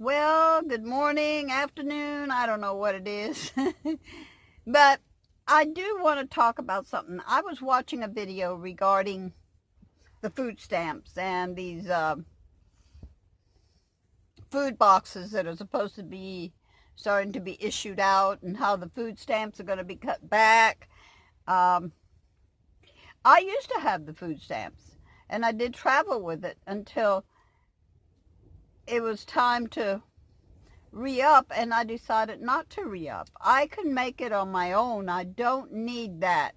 Well, good morning, afternoon, I don't know what it is. But I do want to talk about something. I was watching a video regarding the food stamps and these food boxes that are supposed to be starting to be issued out and how the food stamps are going to be cut back. Um, I used to have the food stamps and I did travel with it until it was time to re-up, and I decided not to re-up. I can make it on my own. I don't need that.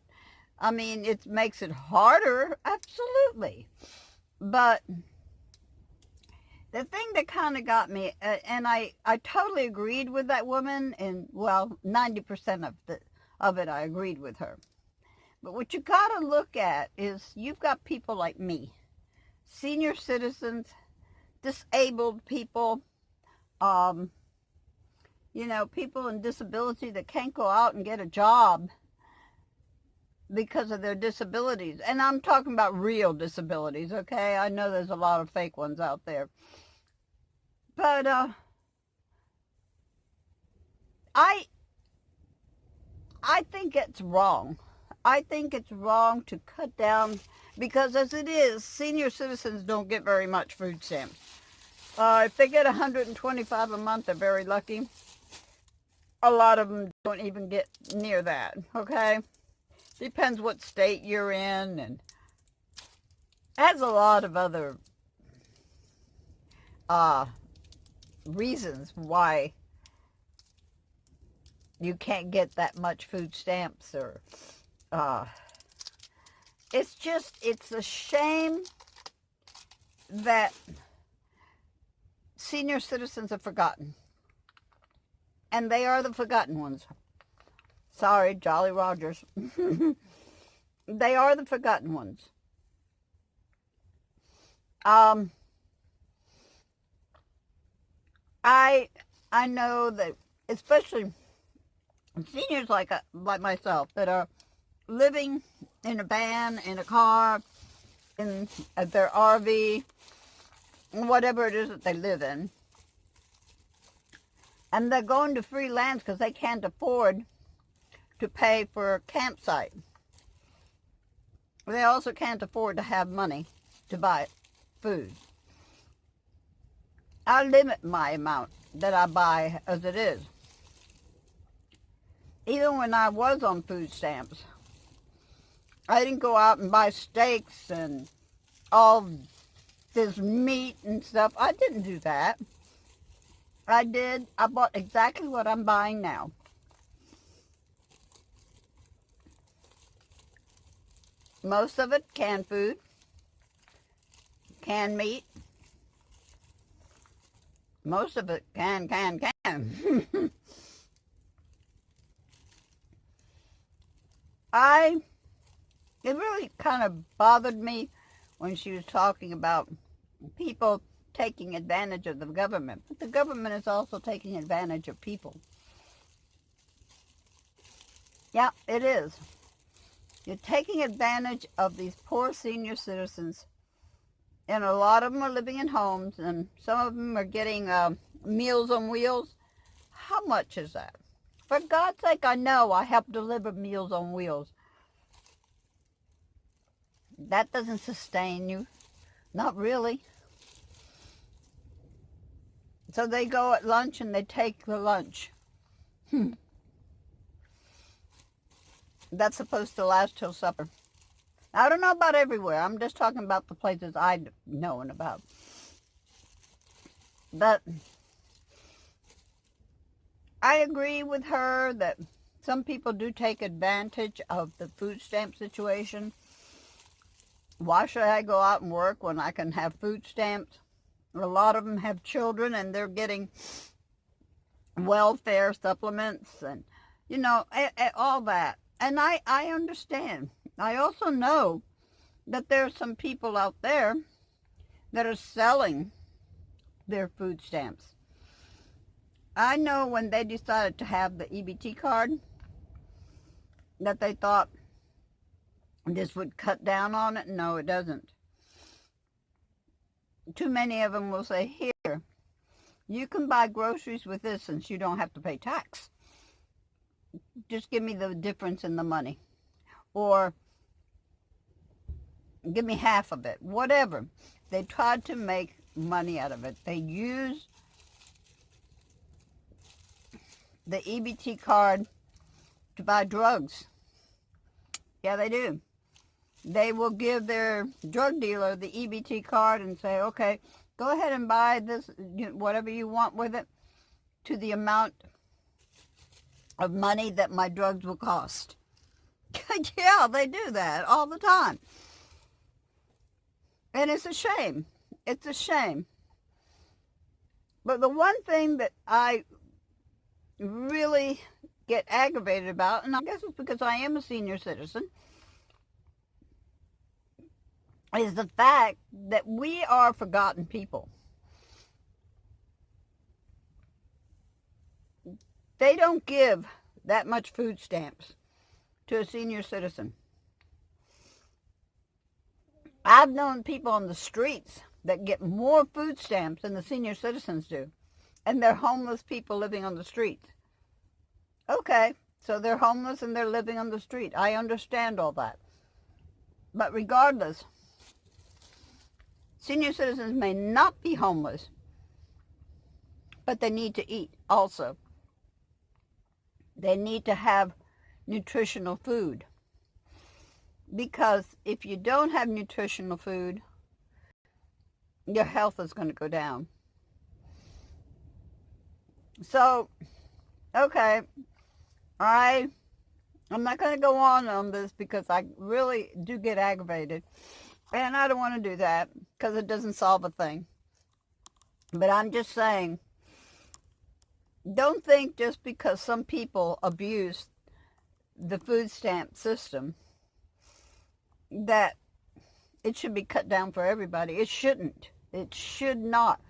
I mean, it makes it harder, absolutely. But the thing that kind of got me, and I totally agreed with that woman, and well, 90% of it I agreed with her. But what you got to look at is you've got people like me, senior citizens, disabled people, um, people in disability that can't go out and get a job because of their disabilities. And I'm talking about real disabilities, okay? I know there's a lot of fake ones out there. But I I think it's wrong. I think it's wrong to cut down because as it is, senior citizens don't get very much food stamps. If they get 125 a month, they're very lucky. A lot of them don't even get near that, okay? Depends what state you're in, and has a lot of other uh, reasons why you can't get that much food stamps, or uh, it's a shame that senior citizens are forgotten, and they are the forgotten ones. Sorry, Jolly Rogers. They are the forgotten ones. um I I know that, especially seniors like myself that are living in a van, in a car, in their RV, whatever it is that they live in, and they're going to free lands because they can't afford to pay for a campsite. They also can't afford to have money to buy food. I limit my amount that I buy as it is. Even when I was on food stamps, I didn't go out and buy steaks and all this meat and stuff. I didn't do that. I bought exactly what I'm buying now. Most of it canned food, canned meat. Most of it can. I It really kind of bothered me when she was talking about people taking advantage of the government. But the government is also taking advantage of people. Yeah, it is. You're taking advantage of these poor senior citizens, and a lot of them are living in homes, and some of them are getting Meals on Wheels. How much is that? For God's sake, I know I help deliver Meals on Wheels. That doesn't sustain you. Not really. So they go at lunch and they take the lunch. That's supposed to last till supper. I don't know about everywhere. I'm just talking about the places I know and about. But I agree with her that some people do take advantage of the food stamp situation. Why should I go out and work when I can have food stamps? A lot of them have children and they're getting welfare supplements and, all that. And I understand. I also know that there are some people out there that are selling their food stamps. I know when they decided to have the EBT card that they thought this would cut down on it. No, it doesn't. Too many of them will say, here, You can buy groceries with this since you don't have to pay tax. Just give me the difference in the money. Or give me half of it. Whatever. They tried to make money out of it. They use the EBT card to buy drugs. Yeah, they do. They will give their drug dealer the EBT card and say, okay, go ahead and buy this, whatever you want with it, to the amount of money that my drugs will cost. Yeah, they do that all the time. And it's a shame. It's a shame. But the one thing that I really get aggravated about, and I guess it's because I am a senior citizen, is the fact that we are forgotten people. They don't give that much food stamps to a senior citizen. I've known people on the streets that get more food stamps than the senior citizens do. And they're homeless people living on the streets. Okay, so they're homeless and they're living on the street. I understand all that. But regardless, senior citizens may not be homeless, but they need to eat also. They need to have nutritional food. Because if you don't have nutritional food, your health is going to go down. So, okay, I'm not going to go on this because I really do get aggravated. And I don't want to do that because it doesn't solve a thing. But I'm just saying, don't think just because some people abuse the food stamp system that it should be cut down for everybody. It shouldn't. It should not.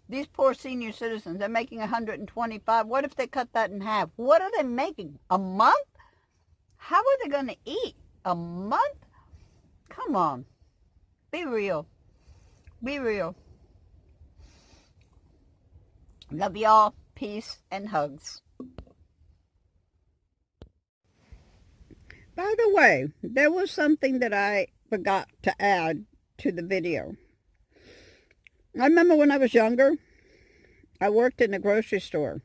These poor senior citizens, they're making $125. What if they cut that in half? What are they making? A month? How are they going to eat? A month? Come on. Be real. Be real. Love y'all. Peace and hugs. By the way, there was something that I forgot to add to the video. I remember when I was younger, I worked in a grocery store.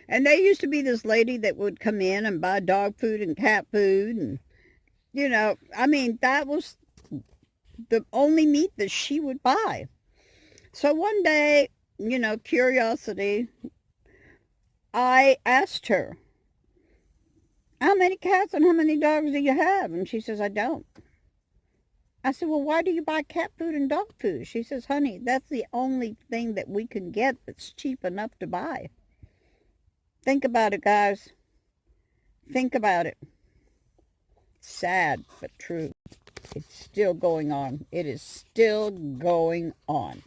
And there used to be this lady that would come in and buy dog food and cat food. And, that was the only meat that she would buy. So one day, curiosity, I asked her, how many cats and how many dogs do you have? And she says, I don't. I said, well, why do you buy cat food and dog food? She says, honey, that's the only thing that we can get that's cheap enough to buy. Think about it, guys. Think about it. Sad, but true. It's still going on. It is still going on.